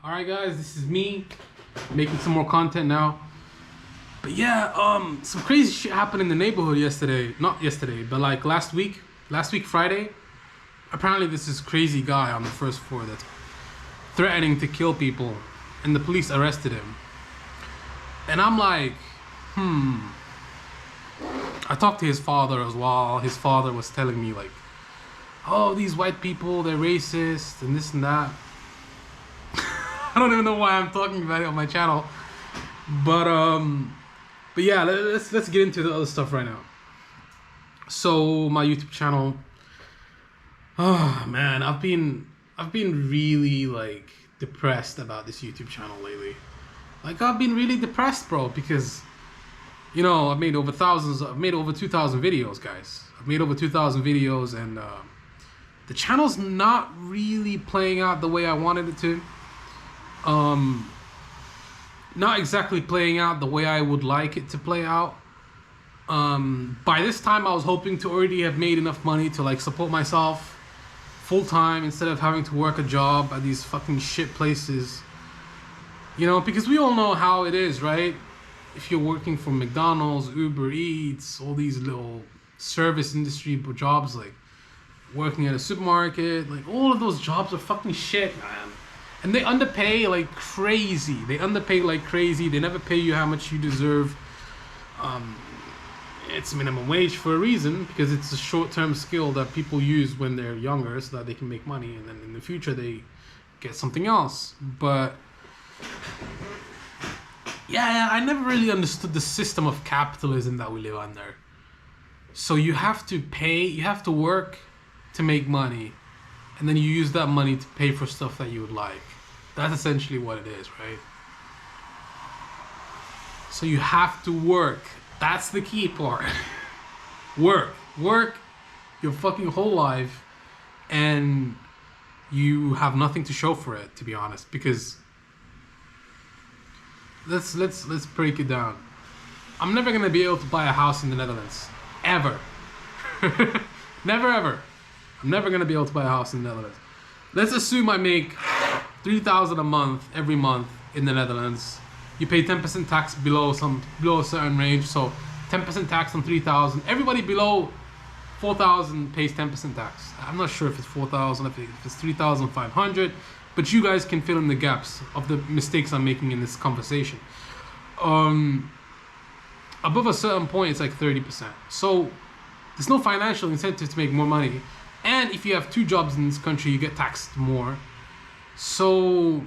Alright guys, this is me making some more content now. But yeah, some crazy shit happened in the neighborhood yesterday. Not yesterday, but like last week Friday. Apparently there's this crazy guy on the first floor that's threatening to kill people, and the police arrested him. And I'm like, I talked to his father as well. His father was telling me like, oh, these white people, they're racist and this and that. I don't even know why I'm talking about it on my channel. But yeah, let's get into the other stuff right now. So my YouTube channel, oh man, I've been really like depressed about this YouTube channel lately. Like I've been really depressed, bro, because you know, I've made over 2,000 videos, guys. I've made over 2,000 videos, and the channel's not really playing out the way I wanted it to. Not exactly playing out the way I would like it to play out. By this time, I was hoping to already have made enough money to like support myself full time instead of having to work a job at these fucking shit places. You know, because we all know how it is, right? If you're working for McDonald's, Uber Eats, all these little service industry jobs, like working at a supermarket, like all of those jobs are fucking shit, man. And they underpay like crazy. They never pay you how much you deserve. It's minimum wage for a reason, because it's a short-term skill that people use when they're younger so that they can make money, and then in the future they get something else. But yeah, I never really understood the system of capitalism that we live under. So you have to work to make money, and then you use that money to pay for stuff that you would like. That's essentially what it is, right? So you have to work. That's the key part. Work your fucking whole life, and you have nothing to show for it, to be honest, because let's break it down. I'm never gonna be able to buy a house in the Netherlands, ever. Never ever. I'm never gonna be able to buy a house in the Netherlands. Let's assume I make 3,000 a month every month in the Netherlands. You pay 10% tax below a certain range, so 10% tax on 3,000. Everybody below 4,000 pays 10% tax. I'm not sure if it's 4,000, if it's 3,500, but you guys can fill in the gaps of the mistakes I'm making in this conversation. Above a certain point, it's like 30%. So there's no financial incentive to make more money. And if you have two jobs in this country, you get taxed more. So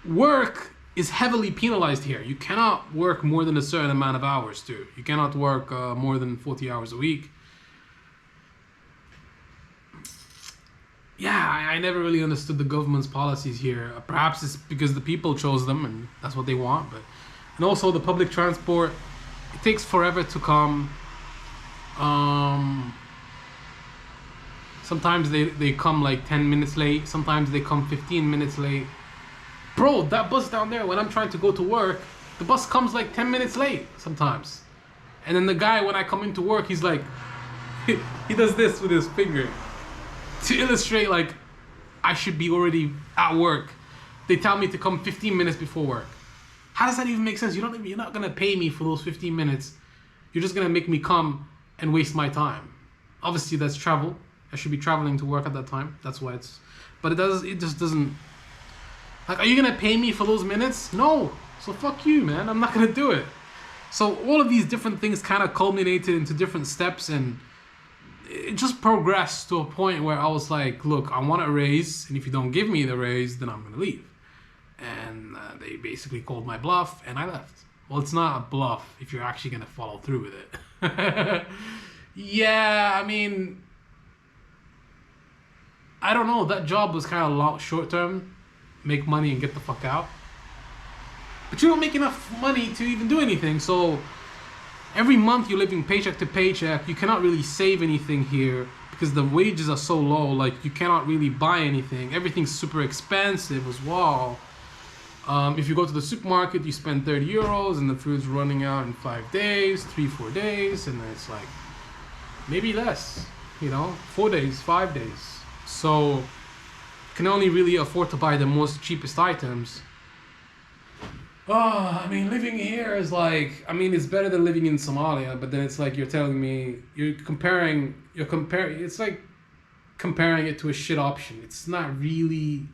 work is heavily penalized here. You cannot work more than a certain amount of hours too. You cannot work more than 40 hours a week. Yeah, I never really understood the government's policies here. Perhaps it's because the people chose them and that's what they want. And also the public transport, it takes forever to come. Sometimes they come like 10 minutes late. Sometimes they come 15 minutes late. Bro, that bus down there, when I'm trying to go to work, the bus comes like 10 minutes late sometimes. And then the guy, when I come into work, he's like, he does this with his finger to illustrate like I should be already at work. They tell me to come 15 minutes before work. How does that even make sense? You're not gonna pay me for those 15 minutes. You're just gonna make me come and waste my time. Obviously that's travel. I should be traveling to work at that time. That's why but it just doesn't. Like, are you gonna pay me for those minutes? No. So fuck you, man. I'm not gonna do it. So all of these different things kind of culminated into different steps, and it just progressed to a point where I was like, look, I want a raise, and if you don't give me the raise, then I'm gonna leave. And they basically called my bluff, and I left. Well, it's not a bluff if you're actually gonna follow through with it. Yeah, I mean, I don't know. That job was kind of short term. Make money and get the fuck out. But you don't make enough money to even do anything. So every month you're living paycheck to paycheck. You cannot really save anything here because the wages are so low. Like, you cannot really buy anything. Everything's super expensive as well. If you go to the supermarket, you spend 30 euros and the food's running out in 5 days, 3-4 days, and then it's like maybe less, 4 days, 5 days. So can only really afford to buy the most cheapest items. Oh, I mean, living here is like, I mean, it's better than living in Somalia, but then it's like you're telling me, it's like comparing it to a shit option. It's not really,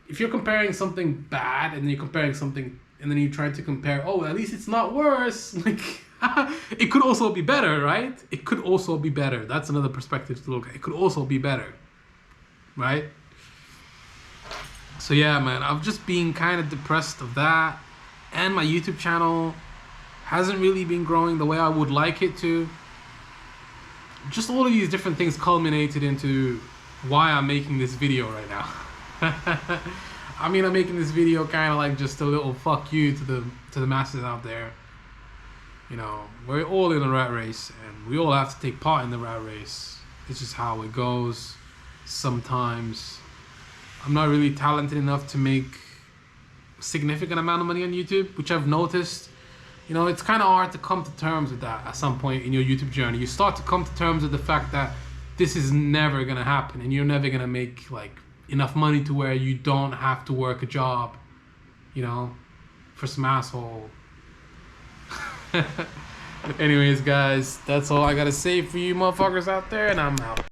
if you're comparing something bad and then you're comparing something, and then you try to compare, oh, at least it's not worse, like, it could also be better, right? It could also be better. That's another perspective to look at. It could also be better, right? So yeah, man, I've just been kind of depressed of that, and my YouTube channel hasn't really been growing the way I would like it to. Just all of these different things culminated into why I'm making this video right now. I mean, I'm making this video kind of like just a little fuck you to the masses out there. You know, we're all in a rat race, and we all have to take part in the rat race. It's just how it goes. Sometimes I'm not really talented enough to make a significant amount of money on YouTube, which I've noticed. You know, it's kind of hard to come to terms with that at some point in your YouTube journey. You start to come to terms with the fact that this is never gonna happen, and you're never gonna make like enough money to where you don't have to work a job, you know, for some asshole. Anyways, guys, that's all I gotta say for you motherfuckers out there, and I'm out.